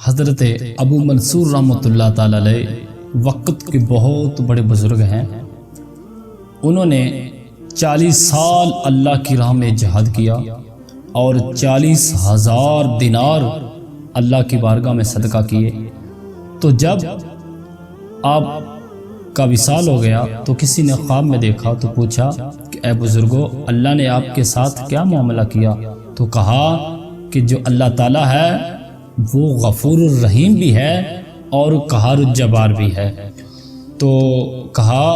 حضرت ابو منصور رحمۃ اللہ تعالی علیہ وقت کے بہت بڑے بزرگ ہیں۔ انہوں نے 40 سال اللہ کی راہ میں جہاد کیا اور 40,000 دینار اللہ کی بارگاہ میں صدقہ کیے۔ تو جب آپ کا وصال ہو گیا تو کسی نے خواب میں دیکھا تو پوچھا کہ اے بزرگو، اللہ نے آپ کے ساتھ کیا معاملہ کیا؟ تو کہا کہ جو اللہ تعالیٰ ہے وہ غفور الرحیم بھی ہے اور قہار الجبار بھی ہے۔ تو کہا،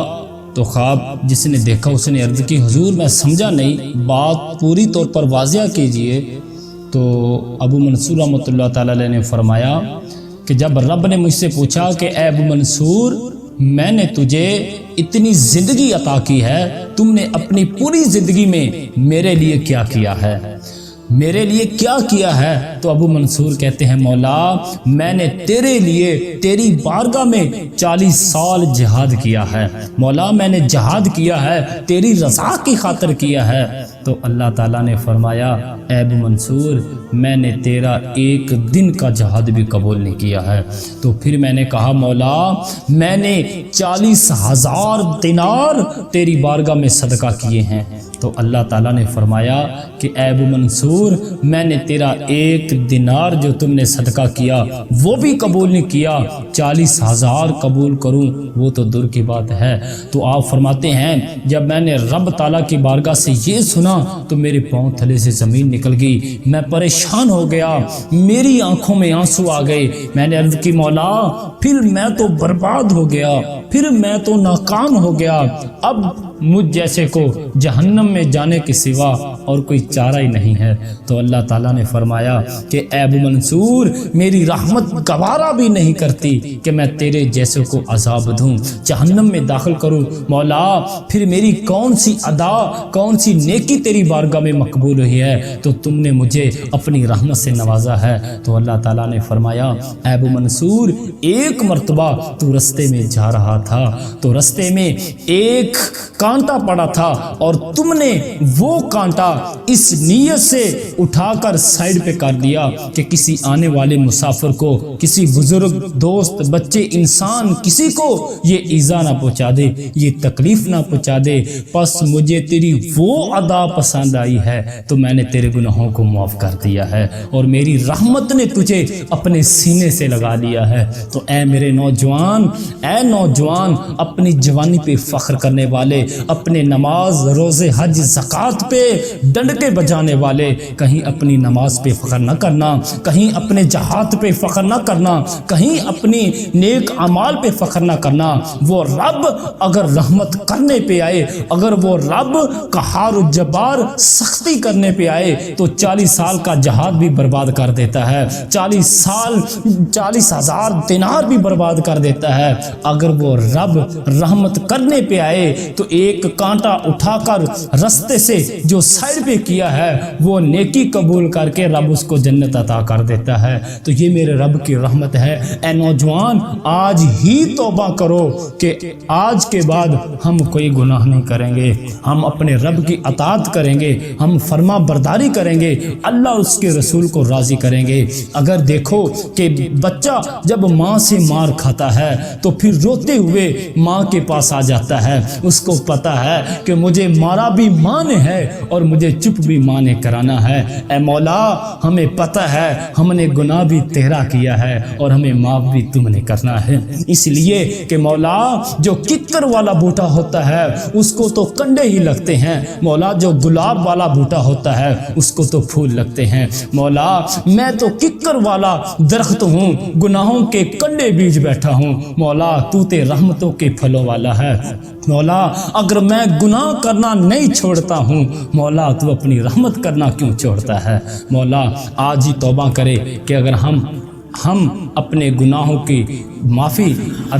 تو خواب جس نے دیکھا اس نے عرض کی حضور میں سمجھا نہیں، بات پوری طور پر واضح کیجئے۔ تو ابو منصور رحمۃ اللہ تعالی علیہ نے فرمایا کہ جب رب نے مجھ سے پوچھا کہ اے ابو منصور، میں نے تجھے اتنی زندگی عطا کی ہے، تم نے اپنی پوری زندگی میں میرے لیے کیا کیا ہے، میرے لیے کیا کیا ہے؟ تو ابو منصور کہتے ہیں مولا میں نے تیرے لیے تیری بارگاہ میں 40 سال جہاد کیا ہے، مولا میں نے جہاد کیا ہے، تیری رضا کی خاطر کیا ہے۔ تو اللہ تعالیٰ نے فرمایا اے ابو منصور، میں نے تیرا ایک دن کا جہاد بھی قبول نہیں کیا ہے۔ تو پھر میں نے کہا مولا میں نے 40,000 دینار تیری بارگاہ میں صدقہ کیے ہیں۔ تو اللہ تعالیٰ نے فرمایا کہ اے ابو منصور، میں نے تیرا ایک دینار جو تم نے صدقہ کیا وہ بھی قبول نہیں کیا، 40,000 قبول کروں وہ تو دور کی بات ہے۔ تو آپ فرماتے ہیں جب میں نے رب تعالیٰ کی بارگاہ سے یہ سنا تو میرے پاؤں تلے سے زمین نکل گئی، میں پریشان ہو گیا، میری آنکھوں میں آنسو آ گئے۔ میں نے عرض کی مولا پھر میں تو برباد ہو گیا، پھر میں تو ناکام ہو گیا، اب مجھ جیسے کو جہنم میں جانے کے سوا اور کوئی چارہ ہی نہیں ہے۔ تو اللہ تعالیٰ نے فرمایا کہ اے ابو منصور، میری رحمت گوارا بھی نہیں کرتی کہ میں تیرے جیسے کو عذاب دوں، جہنم میں داخل کروں۔ مولا پھر میری کون سی ادا، کون سی نیکی تیری بارگاہ میں مقبول ہوئی ہے تو تم نے مجھے اپنی رحمت سے نوازا ہے؟ تو اللہ تعالیٰ نے فرمایا اے ابو منصور، ایک مرتبہ تو رستے میں جا رہا تھا تو رستے میں ایک کانٹا پڑا تھا اور تم نے وہ کانٹا اس نیت سے اٹھا کر سائڈ پہ کر دیا کہ کسی آنے والے مسافر کو، کسی بزرگ، دوست، بچے، انسان، کسی کو یہ ایذا نہ پہنچا دے، یہ تکلیف نہ پہنچا دے۔ پس مجھے تیری وہ ادا پسند آئی ہے تو میں نے تیرے گناہوں کو معاف کر دیا ہے اور میری رحمت نے تجھے اپنے سینے سے لگا لیا ہے۔ تو اے میرے نوجوان، اے نوجوان، اپنی جوانی پہ فخر کرنے والے، اپنے نماز، روزے، حج، زکوٰۃ پہ ڈنڈکے بجانے والے، کہیں اپنی نماز پہ فخر نہ کرنا، کہیں اپنے جہاد پہ فخر نہ کرنا، کہیں اپنی نیک اعمال پہ فخر نہ کرنا۔ وہ رب اگر رحمت کرنے پہ آئے، اگر وہ رب قہار الجبار سختی کرنے پہ آئے تو 40 سال کا جہاد بھی برباد کر دیتا ہے، 40,000 دینار بھی برباد کر دیتا ہے۔ اگر وہ رب رحمت کرنے پہ آئے تو ایک کانٹا اٹھا کر رستے سے جو سائڈ پہ کیا ہے وہ نیکی قبول کر کے رب اس کو جنت عطا کر دیتا ہے۔ تو یہ میرے رب کی رحمت ہے۔ اے نوجوان، آج ہی توبہ کرو کہ آج کے بعد ہم کوئی گناہ نہیں کریں گے، ہم اپنے رب کی اطاعت کریں گے، ہم فرما برداری کریں گے، اللہ اس کے رسول کو راضی کریں گے۔ اگر دیکھو کہ بچہ جب ماں سے مار کھاتا ہے تو پھر روتے ہوئے ماں کے پاس آ جاتا ہے، اس کو پتا ہے کہ مجھے مارا بھی ماں نے ہے اور مجھے چپ بھی ماں نے کرانا ہے۔ اے مولا ہمیں پتہ ہے ہم نے گناہ بھی تیرا کیا ہے اور ہمیں معاف بھی تم نے کرنا ہے، اس لیے کہ مولا جو ککر والا بوٹا ہوتا ہے اس کو تو کنڈے ہی لگتے ہیں، مولا جو گلاب والا بوٹا ہوتا ہے اس کو تو پھول لگتے ہیں۔ مولا میں تو ککر والا درخت ہوں، گناہوں کے کنڈے بیج بیٹھا ہوں، مولا تو تے رحمتوں کے پھلوں والا ہے۔ مولا اگر میں گناہ کرنا نہیں چھوڑتا ہوں، مولا تو اپنی رحمت کرنا کیوں چھوڑتا ہے؟ مولا آج ہی توبہ کرے کہ اگر ہم اپنے گناہوں کی معافی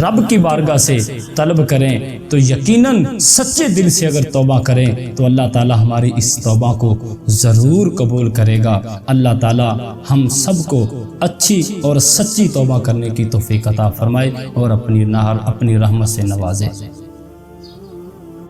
رب کی بارگاہ سے طلب کریں تو یقیناً سچے دل سے اگر توبہ کریں تو اللہ تعالی ہماری اس توبہ کو ضرور قبول کرے گا۔ اللہ تعالی ہم سب کو اچھی اور سچی توبہ کرنے کی توفیق عطا فرمائے اور اپنی رحمت سے نوازے۔